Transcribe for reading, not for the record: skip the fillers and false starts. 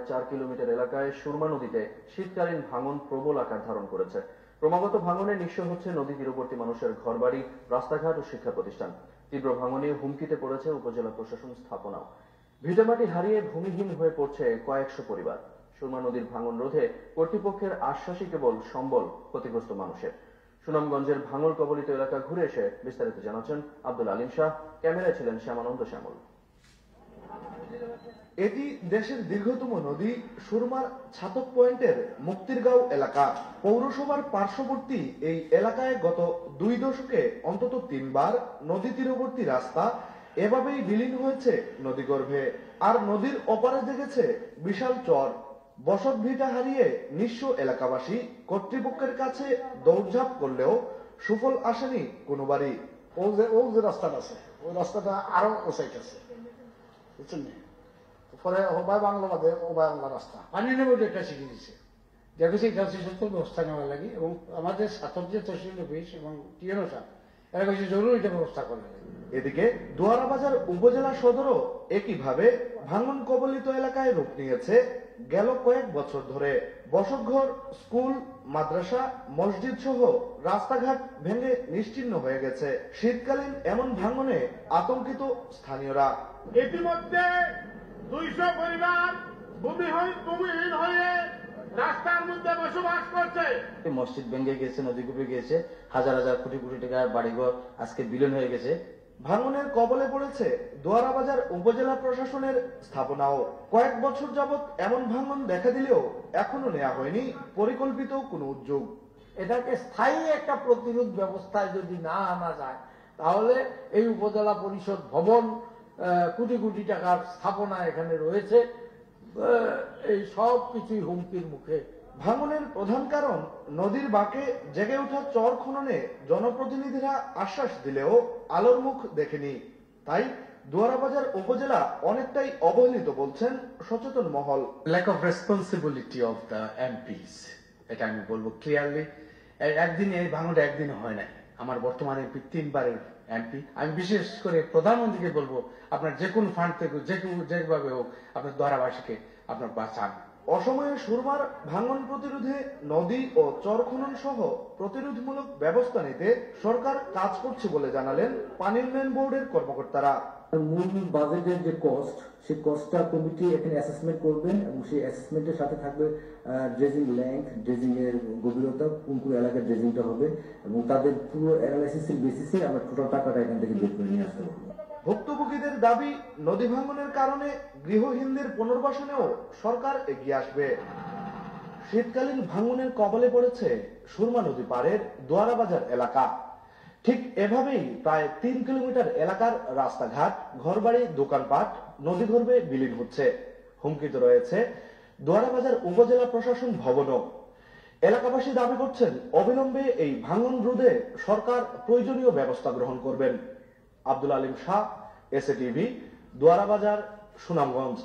4 kilometre এলাকায় সুরমা নদীতে শীতকালীন ভাঙন প্রবল আকার ধারণ করেছে। ক্রমাগত ভাঙনে নিঃস্ব হচ্ছে নদী তীরবর্তী মানুষের ঘরবাড়ি, রাস্তাঘাট ও শিক্ষা প্রতিষ্ঠান। তীব্র ভাঙনে হুমকিতে পড়েছে উপজেলা প্রশাসন স্থাপনাও। ভিটেমাটি হারিয়ে ভূমিহীন হয়ে পড়ছে কয়েকশো পরিবার। সুরমা নদীর ভাঙন রোধে কর্তৃপক্ষের আশ্বাসই কেবল সম্বল ক্ষতিগ্রস্ত মানুষের। সুনামগঞ্জের ভাঙন কবলিত এলাকা ঘুরে এসে বিস্তারিত জানাচ্ছেন আব্দুল আলিম শাহ। ক্যামেরায় ছিলেন শ্যামানন্দ শ্যামল। এটি দেশের দীর্ঘতম নদী সুরমার ছাতক পয়েন্টের মুক্তিরগাঁও এলাকা। পৌরসভার পার্শ্ববর্তী এই এলাকায় গত 2 দশকে অন্তত 3 বার নদী তীরবর্তী রাস্তা এভাবেই বিলীন হয়েছে নদীগর্ভে। আর নদীর ওপারে জেগেছে বিশাল চর। বসত ভিটা হারিয়ে নিঃস্ব এলাকাবাসী কর্তৃপক্ষের কাছে দৌড়ঝাঁপ করলেও সুফল আসেনি কোনোবারই। ও যে রাস্তাটা আছে ওই রাস্তাটা আরো ওসাইট আছে, বুঝছেন না? পরে ওবাই বাংলা বাদে ওবাই বাংলা রাস্তা পানি নেবে একটা শিখে দিচ্ছে, দেখেছি এটা সত্য ব্যবস্থা নেওয়া লাগে। এবং আমাদের ছাত্র যে তহসিল অফিস এবং টিএনও সাহেব এরা কিছু জরুরি এটা ব্যবস্থা করে। এদিকে দুয়ারাবাজার উপজেলা সদরও একইভাবে ভাঙন কবলিত এলাকায় রূপ নিয়েছে। গেল কয়েক বছর ধরে বসতঘর, স্কুল, মাদ্রাসা, মসজিদ সহ রাস্তাঘাট ভেঙে নিশ্চিহ্ন হয়ে গেছে। শীতকালীন এমন ভাঙনে আতঙ্কিত স্থানীয়রা। ইতিমধ্যে 200 পরিবার ভূমিহীন হয়ে রাস্তার মধ্যে বসবাস করছে। মসজিদ ভেঙে গেছে, নদী ডুবে গেছে, হাজার হাজার কোটি কোটি টাকার বাড়িঘর আজকে বিলীন হয়ে গেছে। ভাঙনের কবলে পড়েছে দুয়ারাবাজার উপজেলা প্রশাসনের স্থাপনাও। কয়েক বছর যাবৎ এমন ভাঙন দেখা দিলেও এখনো নেওয়া হয়নি পরিকল্পিত কোনো উদ্যোগ। এটাকে স্থায়ী একটা প্রতিরোধ ব্যবস্থায় যদি না আনা যায় তাহলে এই উপজেলা পরিষদ ভবন, কোটি কোটি টাকার স্থাপনা এখানে রয়েছে, এই সব কিছুই হুমকির মুখে। ভাঙনের প্রধান কারণ নদীর বাঁকে জেগে ওঠা চর খননে জনপ্রতিনিধিরা আশ্বাস দিলেও আলোর মুখ দেখেনি। তাই দুয়ারাবাজার উপজেলা অনেকটাই অবহেলিত বলছেন সচেতন মহল। Lack of responsibility of the MPs, এটা আমি বলবো ক্লিয়ারলি। একদিনে এই ভাঙনটা একদিনে হয় নাই। আমার বর্তমানে এমপি 3 বারের এমপি। আমি বিশেষ করে প্রধানমন্ত্রীকে বলবো আপনার যে কোনো ফান্ড থেকে যেভাবে হোক আপনার দুয়ারাবাসীকে আপনার বাঁচান। অসময়ে সুরমার ভাঙন প্রতিরোধে নদী ও চর খনন সহ প্রতিরোধমূলক ব্যবস্থা নিতে সরকার কাজ করছে বলে জানালেন পানি উন্নয়ন বোর্ডের কর্মকর্তারা। মূল বাজেটের যে কস্ট, সেই কস্টটা কমিটি এখানে অ্যাসেসমেন্ট করবেন এবং সেই অ্যাসেসমেন্টের সাথে থাকবে ড্রেজিং লেন্থ, ড্রেজিং এর গভীরতা, কোন কোন এলাকায় ড্রেজিংটা হবে এবং তাদের পুরো অ্যানালাইসিসের বেসিসে আমরা টোটাল টাকাটা এখান থেকে বের করে নিয়ে আসতে পারবো। ভুক্তভোগীদের দাবি, নদী ভাঙনের কারণে গৃহহীনদের পুনর্বাসনেও সরকার এগিয়ে আসবে। শীতকালীন ভাঙনের কবলে পড়েছে সুরমা নদী পাড়ের দুয়ারাবাজার এলাকা। ঠিক এভাবেই প্রায় 3 কিলোমিটার এলাকার রাস্তাঘাট, ঘরবাড়ি, দোকানপাট নদীগর্ভে বিলীন হচ্ছে। হুমকিতে রয়েছে দুয়ারাবাজার উপজেলা প্রশাসন ভবনও। এলাকাবাসী দাবি করছেন অবিলম্বে এই ভাঙন রোধে সরকার প্রয়োজনীয় ব্যবস্থা গ্রহণ করবেন। Abdul Alim Shah, SA TV, দুয়ারাবাজার, Sunamganj.